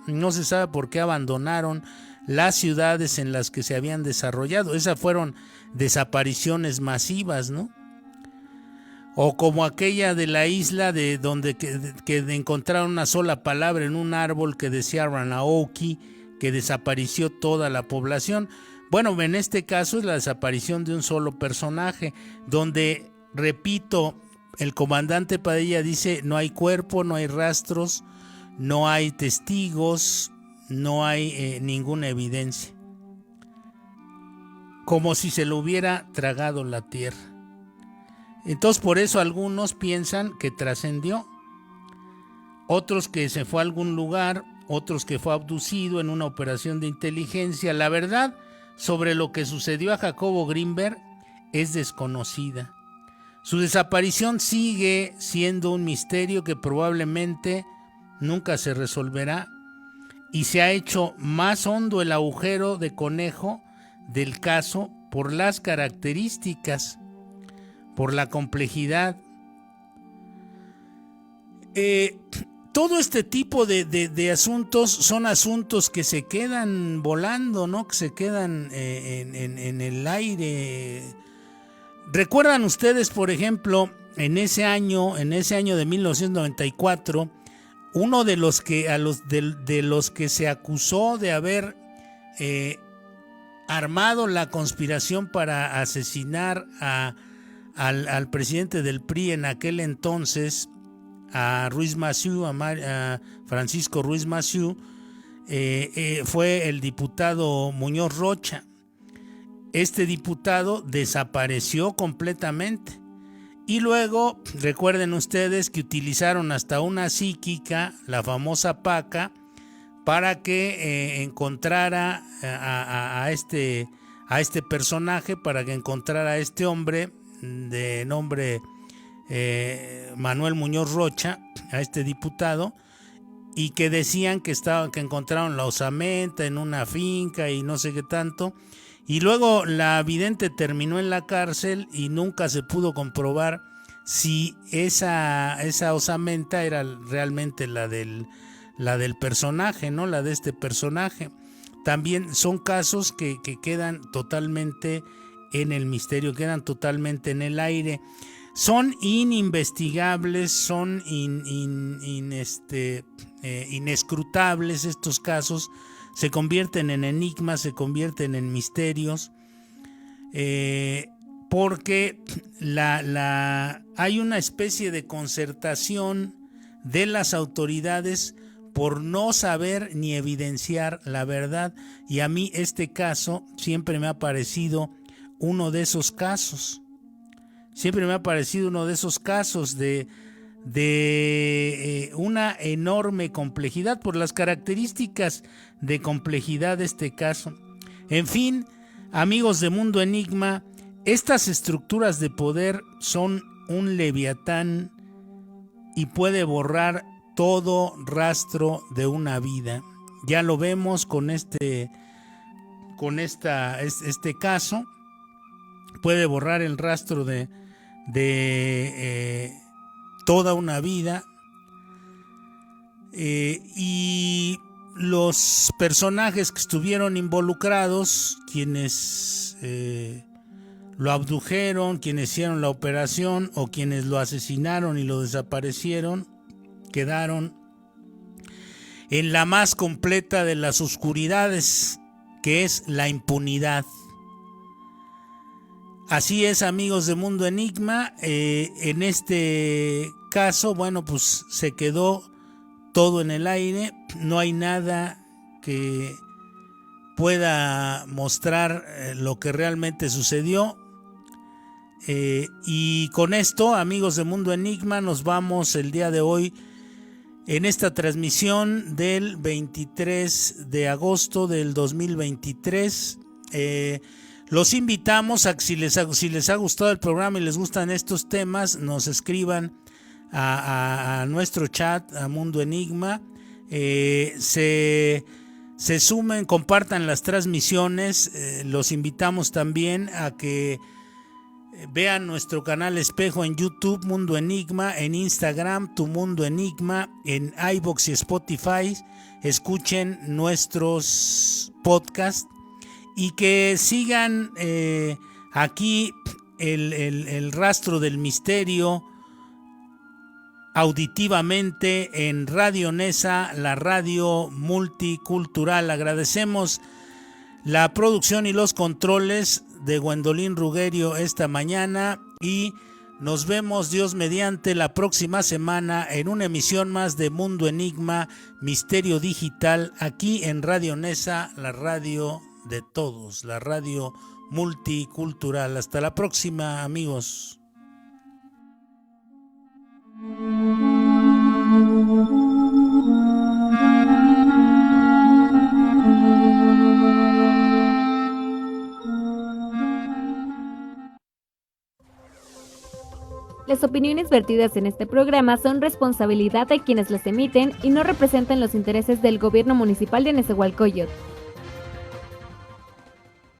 abandonaron las ciudades en las que se habían desarrollado. Esas fueron desapariciones masivas, ¿no? O como aquella de la isla de donde que encontraron una sola palabra en un árbol que decía Ranaoki, que desapareció toda la población. Bueno, en este caso es la desaparición de un solo personaje, donde, repito, el comandante Padilla dice: no hay cuerpo, no hay rastros, no hay testigos, no hay ninguna evidencia. como si se lo hubiera tragado la tierra. Entonces por eso algunos piensan que trascendió, otros que se fue a algún lugar, otros que fue abducido en una operación de inteligencia. La verdad sobre lo que sucedió a Jacobo Greenberg es desconocida. Su desaparición sigue siendo un misterio que probablemente nunca se resolverá, y se ha hecho más hondo el agujero de conejo del caso por las características, por la complejidad. Todo este tipo de asuntos son asuntos que se quedan volando, ¿no? Que se quedan en el aire. ¿Recuerdan ustedes, por ejemplo, en ese año de 1994, uno de los que se acusó de haber armado la conspiración para asesinar al presidente del PRI en aquel entonces, a Ruiz Massieu, a Francisco Ruiz Massieu, fue el diputado Muñoz Rocha? Este diputado desapareció completamente. Y luego, recuerden ustedes que utilizaron hasta una psíquica, la famosa Paca, para que encontrara a este personaje, para que encontrara a este hombre de nombre Manuel Muñoz Rocha, a este diputado, y que decían que encontraron la osamenta en una finca y no sé qué tanto. Y luego la vidente terminó en la cárcel y nunca se pudo comprobar si esa osamenta era realmente la del personaje, ¿no? La de este personaje. También son casos que quedan totalmente en el misterio, quedan totalmente en el aire. Son ininvestigables, son inescrutables estos casos. Se convierten en enigmas, se convierten en misterios, porque hay una especie de concertación de las autoridades por no saber ni evidenciar la verdad. Y a mí este caso siempre me ha parecido uno de esos casos. Siempre me ha parecido uno de esos casos de una enorme complejidad, por las características de complejidad de este caso. En fin, amigos de Mundo Enigma, estas estructuras de poder son un leviatán y puede borrar todo rastro de una vida. Ya lo vemos con este caso. Puede borrar el rastro de toda una vida, y los personajes que estuvieron involucrados, quienes lo abdujeron, quienes hicieron la operación o quienes lo asesinaron y lo desaparecieron, quedaron en la más completa de las oscuridades, que es la impunidad. Así es, amigos de Mundo Enigma. En este caso, bueno, pues se quedó todo en el aire. No hay nada que pueda mostrar lo que realmente sucedió. Y con esto, amigos de Mundo Enigma, nos vamos el día de hoy en esta transmisión del 23 de agosto del 2023. Los invitamos a que si les ha gustado el programa y les gustan estos temas, nos escriban a nuestro chat, a Mundo Enigma, se sumen, compartan las transmisiones. Los invitamos también a que vean nuestro canal espejo en YouTube, Mundo Enigma, en Instagram, Tu Mundo Enigma, en iVoox y Spotify. Escuchen nuestros podcasts y que sigan aquí el rastro del misterio auditivamente en Radio Nesa, la radio multicultural. Agradecemos la producción y los controles de Gwendolyn Rugerio esta mañana, y nos vemos, Dios mediante, la próxima semana en una emisión más de Mundo Enigma, Misterio Digital, aquí en Radio Nesa, la radio de todos, la radio multicultural. Hasta la próxima, amigos. Las opiniones vertidas en este programa son responsabilidad de quienes las emiten y no representan los intereses del Gobierno Municipal de Nezahualcóyotl.